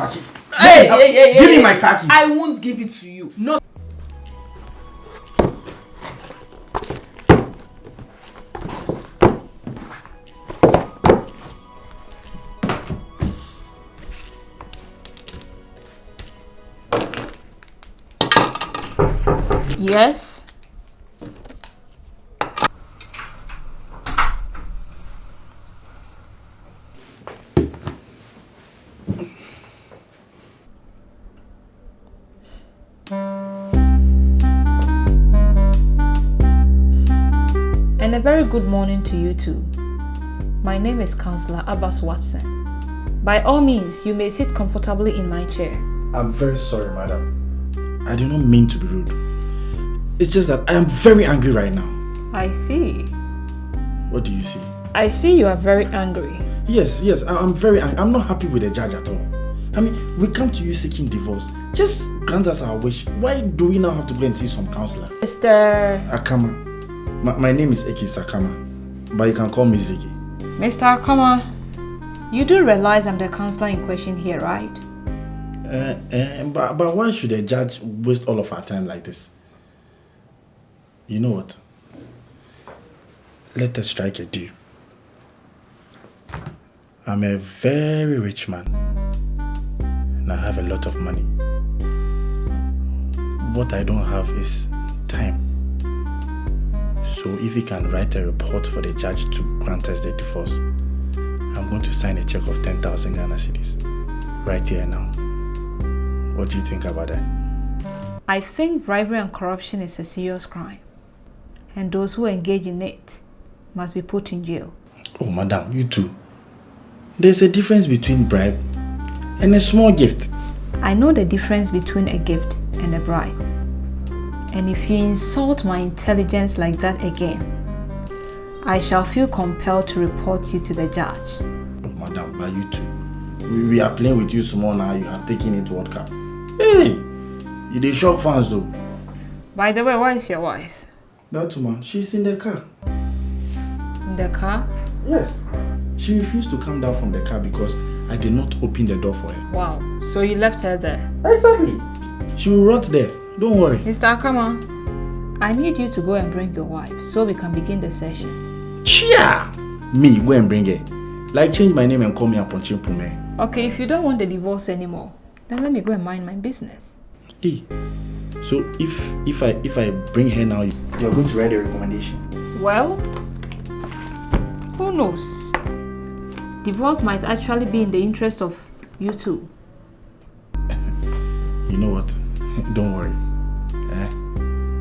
car keys. Hey. Give me my car keys. I won't give it to you. No. Yes. And a very good morning to you too. My name is Counsellor Abbas Watson. By all means, you may sit comfortably in my chair. I'm very sorry, madam. I do not mean to be rude. It's just that I am very angry right now. I see. What do you see? I see you are very angry. Yes, I'm very angry. I'm not happy with the judge at all. I mean, we come to you seeking divorce. Just grant us our wish. Why do we now have to go and see some counselor? Mr. Akamah. My name is Akamah, but you can call me Ziggy. Mr. Akamah, you do realize I'm the counselor in question here, right? But why should a judge waste all of our time like this? You know what? Let us strike a deal. I'm a very rich man and I have a lot of money. What I don't have is time. So if you can write a report for the judge to grant us the divorce, I'm going to sign a check of 10,000 Ghana cedis right here now. What do you think about that? I think bribery and corruption is a serious crime, and those who engage in it must be put in jail. Oh, madam, you too. There's a difference between bribe and a small gift. I know the difference between a gift and a bribe. And if you insult my intelligence like that again, I shall feel compelled to report you to the judge. Oh, madam, but you too. We are playing with you small now. You have taken it World Cup. Hey, you dey shock fans though. By the way, where is your wife? That woman, she's in the car. In the car? Yes. She refused to come down from the car because I did not open the door for her. Wow, so you left her there? Exactly. She will rot there. Don't worry. Mr. Akamah, I need you to go and bring your wife so we can begin the session. Chia! Me, go and bring her. Like change my name and call me Aponchi Mpume. Okay, if you don't want the divorce anymore, then let me go and mind my business. Hey, so if I bring her now, you're going to write a recommendation? Well, who knows? Divorce might actually be in the interest of you two. You know what? Don't worry.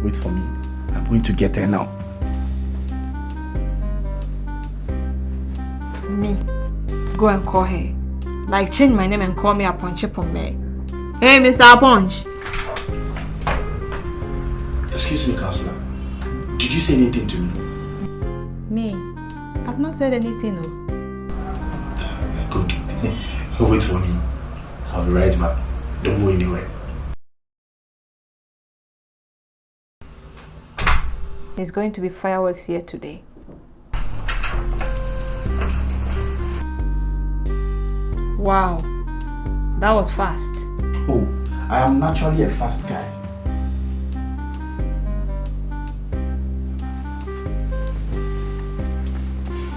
Wait for me. I'm going to get her now. Me? Go and call her. Like change my name and call me Aponchi Pome. Hey, Mr. Aponch. Excuse me, counselor. Did you say anything to me? Me? I've not said anything, no. Good. Wait for me. I'll be right back. Don't go anywhere. There's going to be fireworks here today. Wow, that was fast. Oh, I am naturally a fast guy.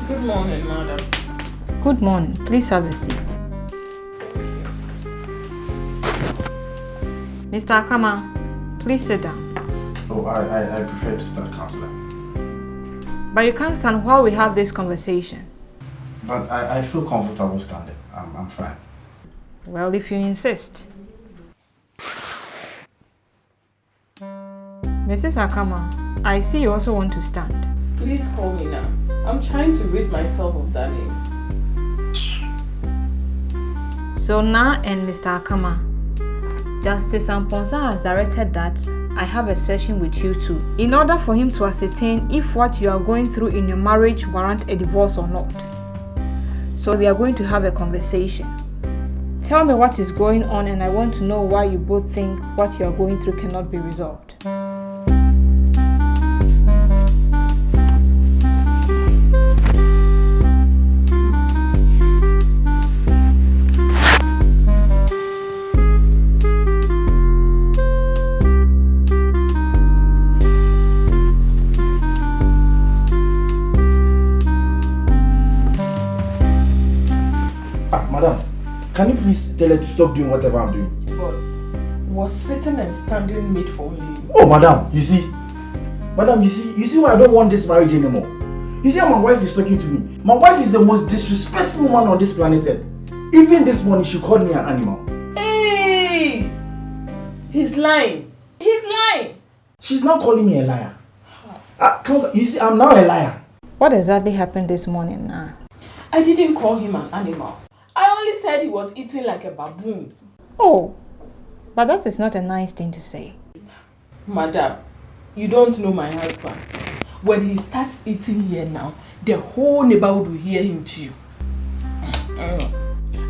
Good morning, madam. Good morning. Please have a seat. Mr. Akamah, please sit down. Oh, I prefer to start, counselor. But you can't stand while we have this conversation. But I feel comfortable standing. I'm fine. Well, if you insist. Mrs. Akamah, I see you also want to stand. Please call me now. I'm trying to rid myself of that name. So now and Mr. Akamah, Justice Amponsa has directed that I have a session with you two in order for him to ascertain if what you are going through in your marriage warrant a divorce or not. So we are going to have a conversation. Tell me what is going on and I want to know why you both think what you are going through cannot be resolved. please tell her to stop doing whatever I'm doing? Boss, was sitting and standing made for only you? Oh, madam, you see? Madam, you see why I don't want this marriage anymore? You see how my wife is talking to me? My wife is the most disrespectful woman on this planet Earth. Even this morning, she called me an animal. Hey! He's lying. He's lying. She's now calling me a liar. Counsellor, you see, I'm now a liar. What exactly happened this morning now? I didn't call him an animal. I only said he was eating like a baboon. Oh, but that is not a nice thing to say. Madam, you don't know my husband. When he starts eating here now, the whole neighborhood will hear him chew.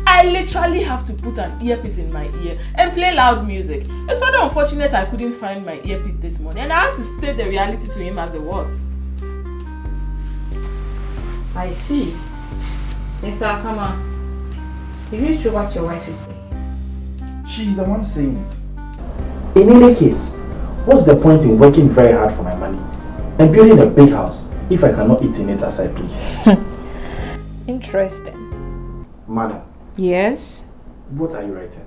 I literally have to put an earpiece in my ear and play loud music. It's rather unfortunate I couldn't find my earpiece this morning, and I had to state the reality to him as it was. I see. Mr. Akamah, is it true what your wife is saying? She's the one saying it. In any case, what's the point in working very hard for my money and building a big house if I cannot eat in it as I please? Interesting. Madam. Yes? What are you writing?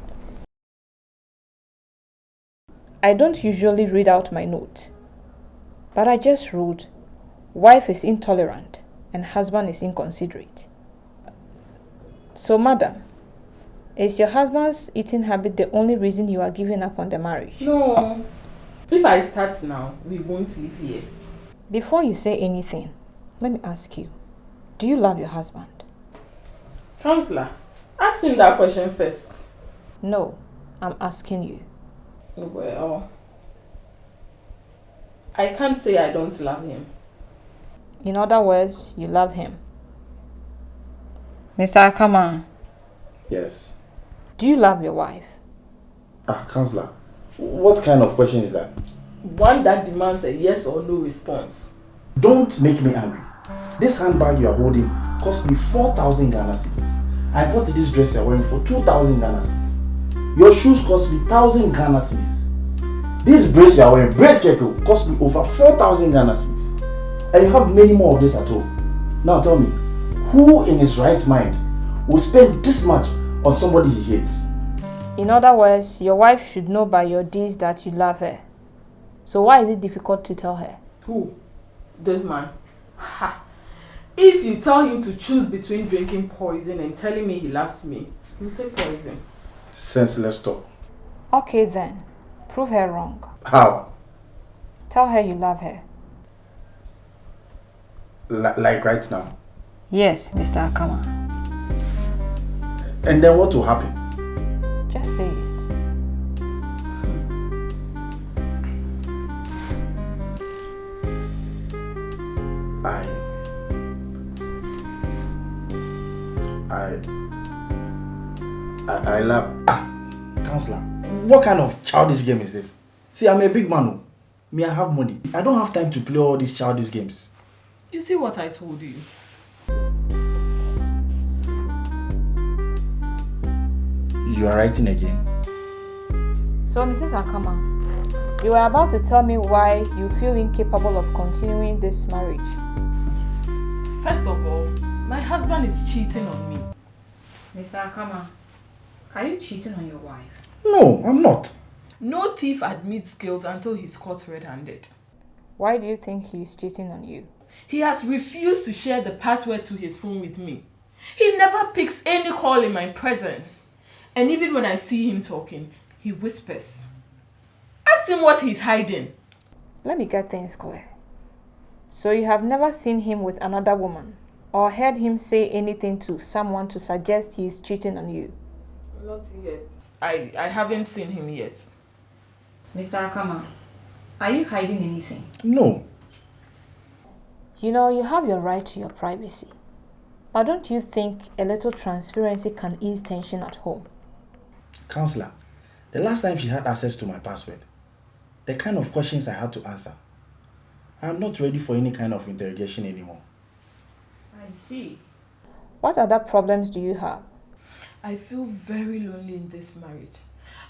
I don't usually read out my note, but I just wrote, wife is intolerant and husband is inconsiderate. So, madam, is your husband's eating habit the only reason you are giving up on the marriage? No. If I start now, we won't live here. Before you say anything, let me ask you, do you love your husband? Counselor, ask him that question first. No, I'm asking you. Well, I can't say I don't love him. In other words, you love him. Mr. Akamah. Yes. Do you love your wife? Counselor, what kind of question is that? One that demands a yes or no response. Don't make me angry. This handbag you are holding cost me 4,000 Ghana cedis. I bought this dress you are wearing for 2,000 Ghana cedis. Your shoes cost me 1,000 Ghana cedis. This brace you are wearing, brace keko, cost me over 4,000 Ghana cedis. And you have many more of this at home. Now tell me, who in his right mind will spend this much on somebody he hates? In other words, your wife should know by your deeds that you love her. So why is it difficult to tell her? Who? This man. Ha! If you tell him to choose between drinking poison and telling me he loves me, he'll take poison. Senseless talk. Okay then, prove her wrong. How? Tell her you love her. Like right now? Yes, Mr. Akamah. And then what will happen? Just say it. I love... Counselor, what kind of childish game is this? See, I'm a big man. Me, I have money. I don't have time to play all these childish games. You see what I told you? You are writing again. So, Mrs. Akamah, you were about to tell me why you feel incapable of continuing this marriage. First of all, my husband is cheating on me. Mr. Akamah, are you cheating on your wife? No, I'm not. No thief admits guilt until he's caught red-handed. Why do you think he is cheating on you? He has refused to share the password to his phone with me. He never picks any call in my presence. And even when I see him talking, he whispers. Ask him what he's hiding. Let me get things clear. So you have never seen him with another woman or heard him say anything to someone to suggest he is cheating on you? Not yet. I haven't seen him yet. Mr. Akamah, are you hiding anything? No. You know, you have your right to your privacy. But don't you think a little transparency can ease tension at home? Counselor, the last time she had access to my password, the kind of questions I had to answer, I am not ready for any kind of interrogation anymore. I see. What other problems do you have? I feel very lonely in this marriage.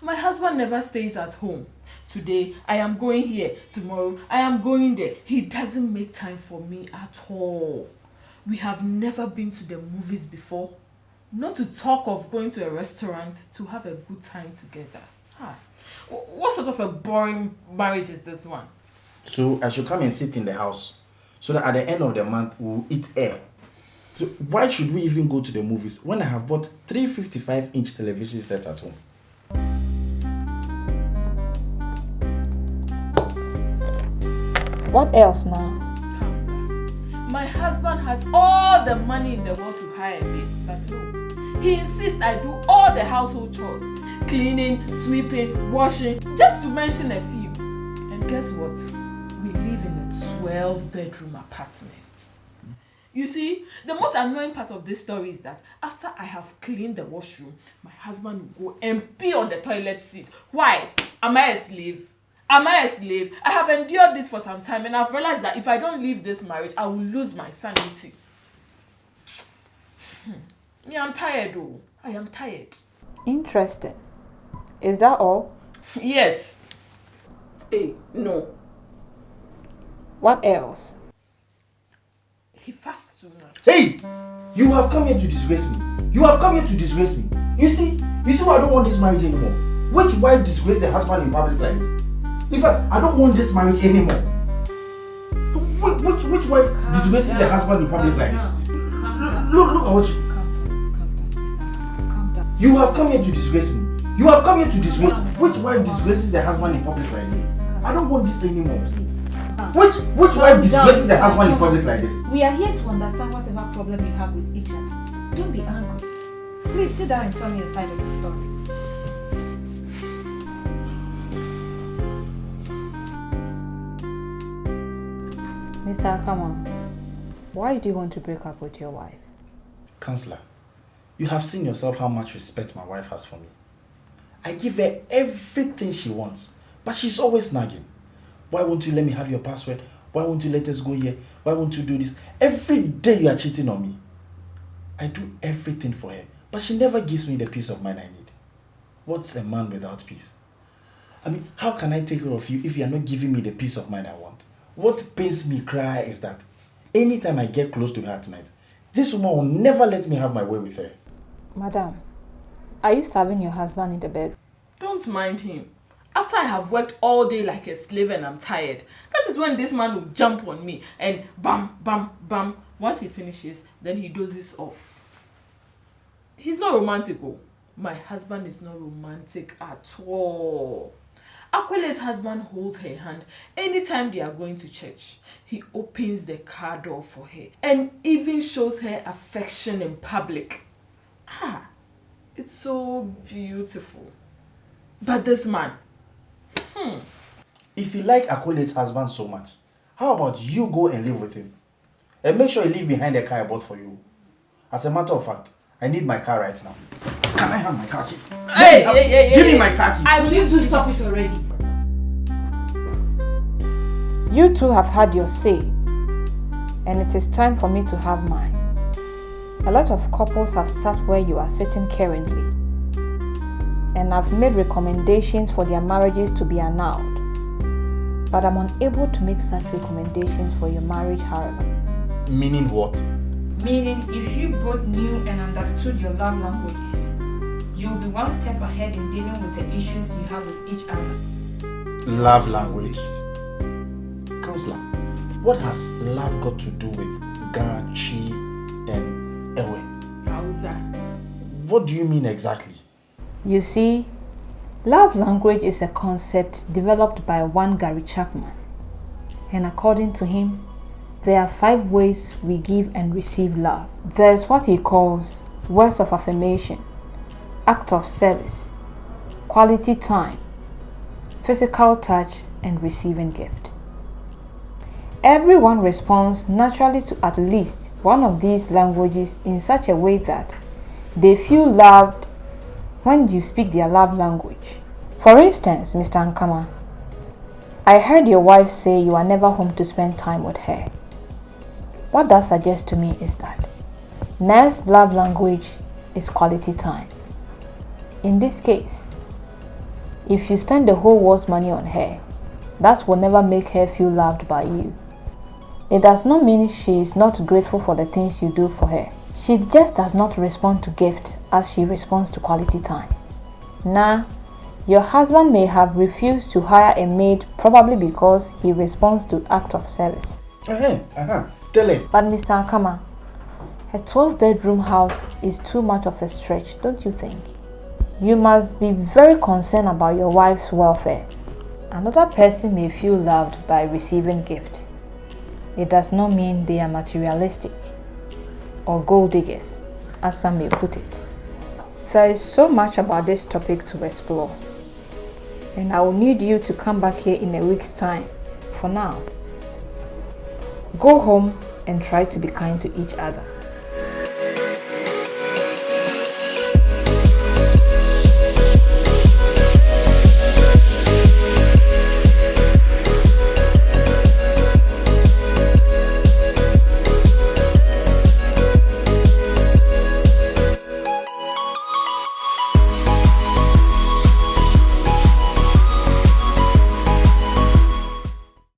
My husband never stays at home. Today, I am going here. Tomorrow, I am going there. He doesn't make time for me at all. We have never been to the movies before. Not to talk of going to a restaurant to have a good time together. What sort of a boring marriage is this one? So I should come and sit in the house so that at the end of the month we'll eat air. So why should we even go to the movies when I have bought 355-inch television set at home? What else now? Counselor, my husband has all the money in the world to hire me, but no. He insists I do all the household chores. Cleaning, sweeping, washing, just to mention a few. And guess what? We live in a 12-bedroom apartment. You see, the most annoying part of this story is that after I have cleaned the washroom, my husband will go and pee on the toilet seat. Why? Am I a slave? Am I a slave? I have endured this for some time and I've realized that if I don't leave this marriage, I will lose my sanity. Me, I'm tired though. I am tired. Interesting. Is that all? Yes. Hey, no. What else? He fasts too much. Hey! You have come here to disgrace me. You have come here to disgrace me. You see why I don't want this marriage anymore. Which wife disgraced the husband in public like this? In fact, I don't want this marriage anymore. Which wife disgraces the husband in public like this? Look at what you... Calm down. You have come here to disgrace me. You have come here to disgrace me. Which wife disgraces the husband in public like this? I don't want this anymore. Which wife disgraces the husband in public like this? We are here to understand whatever problem you have with each other. Don't be angry. Please sit down and tell me your side of the story. Mr. Akamah, why do you want to break up with your wife? Counselor, you have seen yourself how much respect my wife has for me. I give her everything she wants, but she's always nagging. Why won't you let me have your password? Why won't you let us go here? Why won't you do this? Every day you are cheating on me. I do everything for her, but she never gives me the peace of mind I need. What's a man without peace? I mean, how can I take care of you if you are not giving me the peace of mind I want? What pains me cry is that anytime I get close to her tonight, this woman will never let me have my way with her. Madam, are you starving your husband in the bed? Don't mind him. After I have worked all day like a slave and I'm tired, that is when this man will jump on me and bam, bam, bam. Once he finishes, then he dozes off. He's not romantic. Oh. My husband is not romantic at all. Akwele's husband holds her hand anytime they are going to church. He opens the car door for her and even shows her affection in public. It's so beautiful. But this man, If you like Akwele's husband so much, how about you go and live with him? And make sure you leave behind the car I bought for you. As a matter of fact, I need my car right now. Can I have my car keys? Hey, Give me my car keys. I will you two stop it already. You two have had your say, and it is time for me to have mine. A lot of couples have sat where you are sitting currently, and I've made recommendations for their marriages to be annulled. But I'm unable to make such recommendations for your marriage, however. Meaning what? Meaning, if you both knew and understood your love languages, you'll be one step ahead in dealing with the issues you have with each other. Love language. Counselor, what has love got to do with Gachi and Ewe? Fauza. What do you mean exactly? You see, love language is a concept developed by one Gary Chapman. And according to him, there are 5 ways we give and receive love. There's what he calls words of affirmation, act of service, quality time, physical touch, and receiving gift. Everyone responds naturally to at least one of these languages in such a way that they feel loved when you speak their love language. For instance, Mr. Akamah, I heard your wife say you are never home to spend time with her. What that suggests to me is that Na's love language is quality time. In this case, if you spend the whole world's money on her, that will never make her feel loved by you. It does not mean she is not grateful for the things you do for her. She just does not respond to gift as she responds to quality time. Nah, your husband may have refused to hire a maid probably because he responds to act of service. Tell her. But Mr. Akamah, a 12-bedroom house is too much of a stretch, don't you think? You must be very concerned about your wife's welfare. Another person may feel loved by receiving gift. It does not mean they are materialistic or gold diggers, as some may put it. There is so much about this topic to explore, and I will need you to come back here in a week's time. For now, go home and try to be kind to each other.